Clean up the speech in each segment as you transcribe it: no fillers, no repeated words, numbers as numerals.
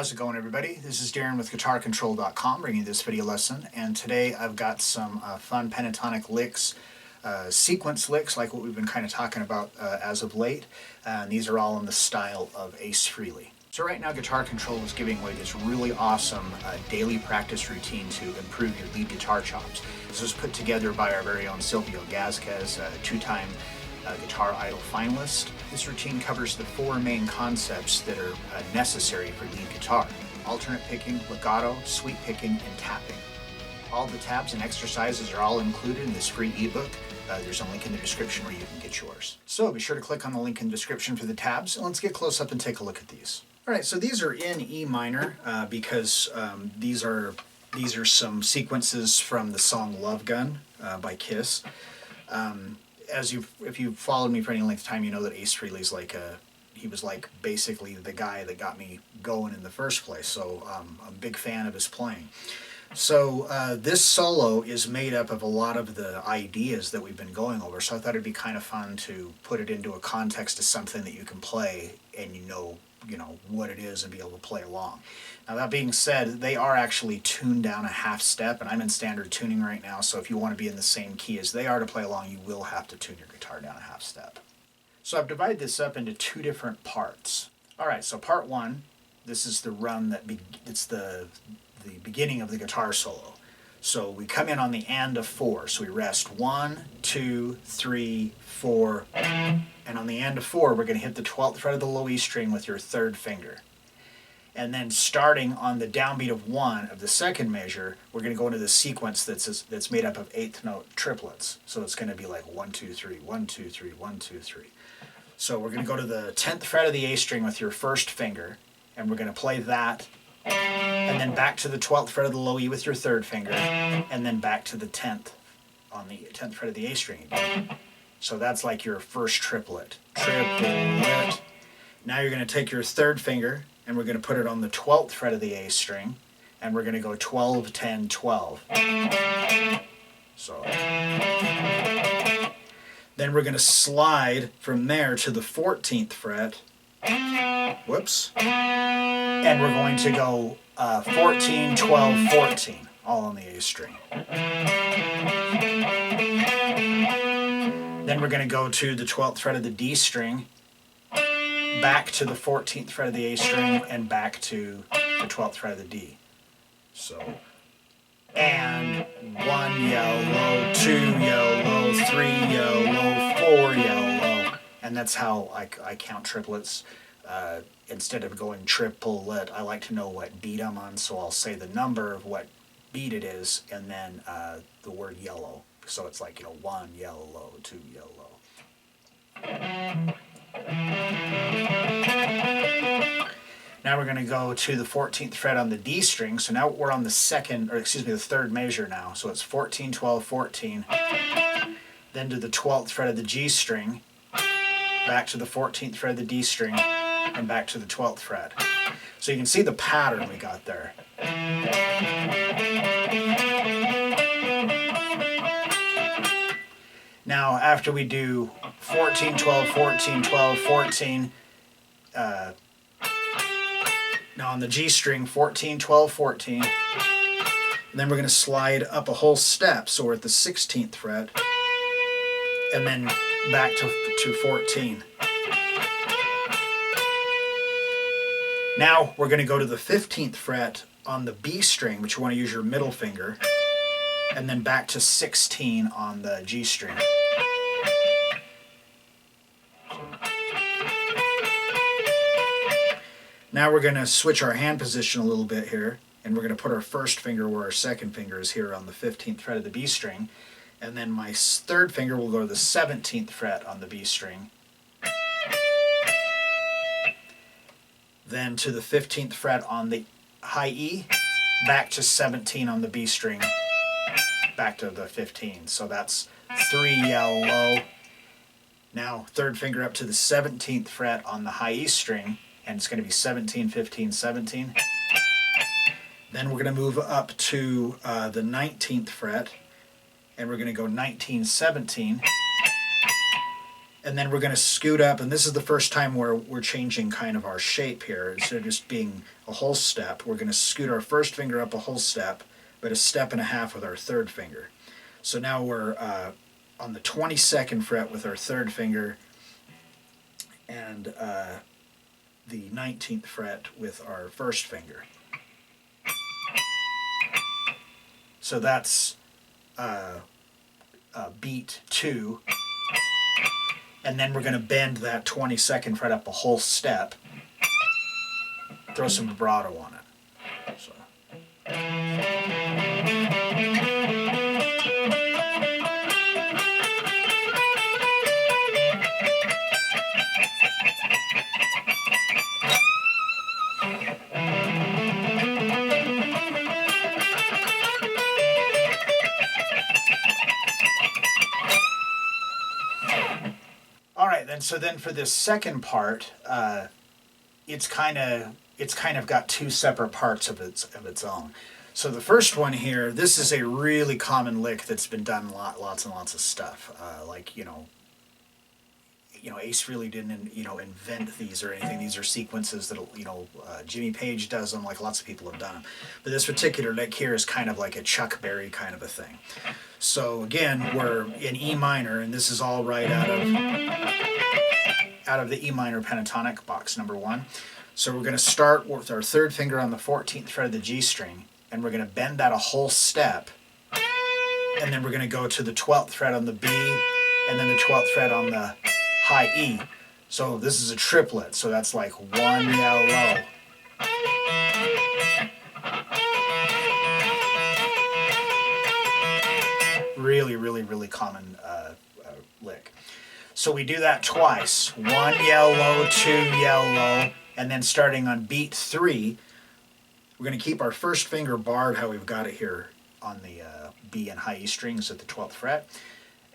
How's it going, everybody? This is Darrin with GuitarControl.com bringing you this video lesson, and today I've got some fun pentatonic licks, sequence licks like what we've been kind of talking about as of late, and these are all in the style of Ace Frehley. So right now Guitar Control is giving away this really awesome daily practice routine to improve your lead guitar chops. This was put together by our very own Silvio Gazquez, a two-time Guitar Idol finalist. This routine covers the four main concepts that are necessary for lead guitar: alternate picking, legato, sweep picking, and tapping. All the tabs and exercises are all included in this free ebook. There's a link in the description where you can get yours. So be sure to click on the link in the description for the tabs, and let's get close up and take a look at these. Alright, so these are in E minor because these are some sequences from the song Love Gun by Kiss. If you've followed me for any length of time, you know that Ace Frehley's he was basically the guy that got me going in the first place. So I'm a big fan of his playing. So this solo is made up of a lot of the ideas that we've been going over. So I thought it'd be kind of fun to put it into a context of something that you can play and you know what it is and be able to play along. Now that being said, they are actually tuned down a half step, and I'm in standard tuning right now, so if you want to be in the same key as they are to play along, you will have to tune your guitar down a half step. So I've divided this up into two different parts. Alright, so part one, this is the run it's the beginning of the guitar solo. So we come in on the and of 4, so we rest 1, 2, 3, 4, and on the and of 4 we're going to hit the 12th fret of the low E string with your third finger. And then starting on the downbeat of 1 of the second measure, we're going to go into the sequence that's made up of 8th note triplets. So it's going to be like 1, 2, 3, 1, 2, 3, 1, 2, 3. So we're going to go to the 10th fret of the A string with your first finger, and we're going to play that, and then back to the 12th fret of the low E with your third finger, and then back to the 10th on the 10th fret of the A string again. So that's like your first triplet. Triplet. Now you're going to take your third finger, and we're going to put it on the 12th fret of the A string, and we're going to go 12, 10, 12. So then we're going to slide from there to the 14th fret. Whoops. And we're going to go 14, 12, 14, all on the A string. Then we're going to go to the 12th fret of the D string, back to the 14th fret of the A string, and back to the 12th fret of the D. So, and 1 yellow, 2 yellow, 3 yellow, 4 yellow. And that's how I count triplets. Instead of going triplet, I like to know what beat I'm on, so I'll say the number of what beat it is, and then the word yellow. So it's like, 1 yellow, 2 yellow. Now we're going to go to the 14th fret on the D string. So now we're on the third measure now. So it's 14, 12, 14. Then to the 12th fret of the G string, back to the 14th fret of the D string, and back to the 12th fret. So you can see the pattern we got there. Now after we do 14, 12, 14, 12, 14, now on the G string, 14, 12, 14, and then we're going to slide up a whole step, so we're at the 16th fret, and then back to 14. Now we're going to go to the 15th fret on the B string, but you want to use your middle finger, and then back to 16 on the G string. Now we're going to switch our hand position a little bit here, and we're going to put our first finger where our second finger is here on the 15th fret of the B string, and then my third finger will go to the 17th fret on the B string, then to the 15th fret on the high E, back to 17 on the B string, back to the 15. So that's 3 yellow. Now third finger up to the 17th fret on the high E string, and it's going to be 17, 15, 17. Then we're going to move up to the 19th fret, and we're going to go 19, 17. And then we're going to scoot up, and this is the first time where we're changing kind of our shape here. Instead of just being a whole step, we're going to scoot our first finger up a whole step, but a step and a half with our third finger. So now we're on the 22nd fret with our third finger, and the 19th fret with our first finger. So that's beat 2. And then we're going to bend that 22nd fret up a whole step, throw some vibrato on it. So. So then for this second part, it's kind of got two separate parts of its own. So the first one here, this is a really common lick that's been done lots and lots of stuff. Like Ace Frehley didn't invent these or anything. These are sequences that Jimmy Page does them, like lots of people have done them. But this particular lick here is kind of like a Chuck Berry kind of a thing. So again, we're in E minor, and this is all right out of the E minor pentatonic, box number 1. So we're going to start with our third finger on the 14th fret of the G string, and we're going to bend that a whole step, and then we're going to go to the 12th fret on the B, and then the 12th fret on the high E. So this is a triplet, so that's like 1 yellow. Really common lick. So we do that twice. 1 yellow, 2 yellow, and then starting on beat 3, we're going to keep our first finger barred how we've got it here on the B and high E strings at the 12th fret.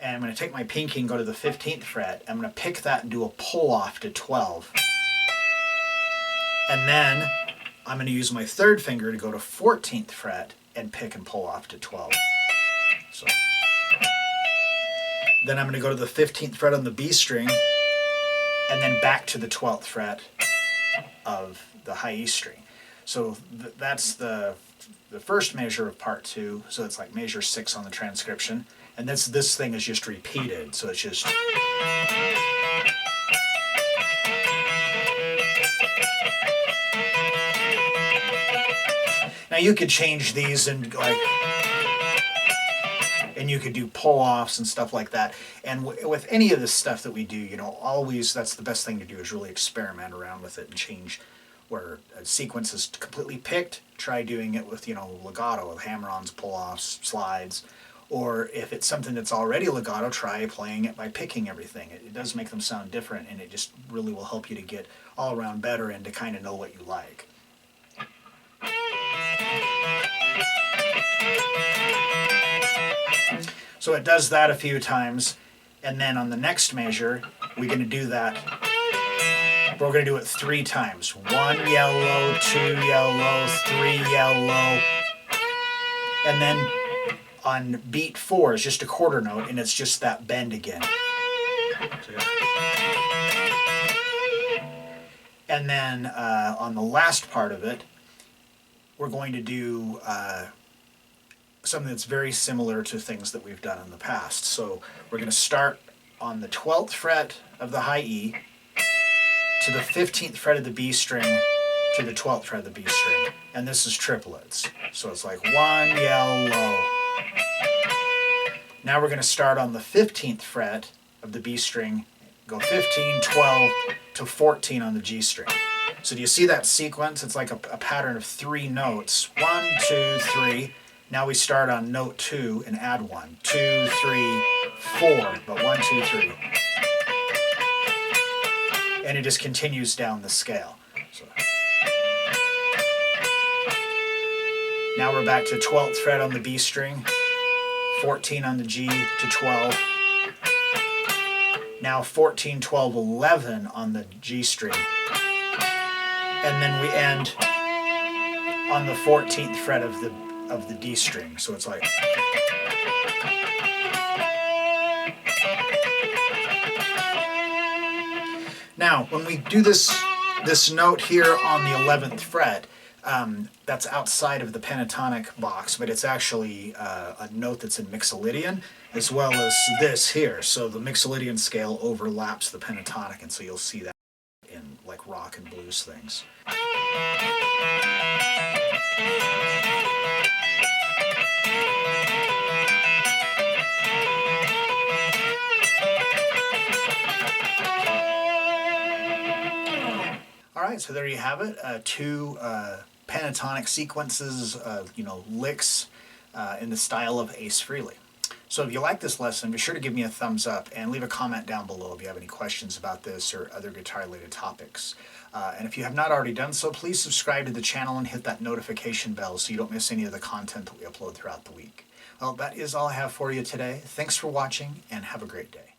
And I'm going to take my pinky and go to the 15th fret. I'm going to pick that and do a pull off to 12. And then I'm going to use my third finger to go to 14th fret and pick and pull off to 12. So. Then I'm going to go to the 15th fret on the B string, and then back to the 12th fret of the high E string. So that's the first measure of part 2. So it's like measure 6 on the transcription, and this thing is just repeated. So it's just. Now you could change these and and you could do pull-offs and stuff like that. And with any of this stuff that we do, always that's the best thing to do is really experiment around with it and change where a sequence is completely picked. Try doing it with, legato, with hammer-ons, pull-offs, slides. Or if it's something that's already legato, try playing it by picking everything. It does make them sound different, and it just really will help you to get all around better and to kind of know what you like. So it does that a few times, and then on the next measure, we're going to do that. We're going to do it 3 times. 1 yellow, 2 yellow, 3 yellow. And then on beat 4 is just a quarter note, and it's just that bend again. And then on the last part of it, we're going to do something that's very similar to things that we've done in the past. So we're going to start on the 12th fret of the high E to the 15th fret of the B string to the 12th fret of the B string. And this is triplets. So it's like 1 yellow. Now we're going to start on the 15th fret of the B string, go 15, 12 to 14 on the G string. So do you see that sequence? It's like a pattern of 3 notes. 1, 2, 3. Now we start on note 2 and add 1. 2, 3, 4, but 1, 2, 3. And it just continues down the scale. So. Now we're back to 12th fret on the B string, 14 on the G to 12. Now 14, 12, 11 on the G string. And then we end on the 14th fret of the D string. So it's like. Now, when we do this note here on the 11th fret, that's outside of the pentatonic box, but it's actually a note that's in Mixolydian, as well as this here. So the Mixolydian scale overlaps the pentatonic, and so you'll see that in like rock and blues things. All right, so there you have it. Two pentatonic sequences, licks in the style of Ace Frehley. So if you like this lesson, be sure to give me a thumbs up and leave a comment down below if you have any questions about this or other guitar-related topics. And if you have not already done so, please subscribe to the channel and hit that notification bell so you don't miss any of the content that we upload throughout the week. Well, that is all I have for you today. Thanks for watching, and have a great day.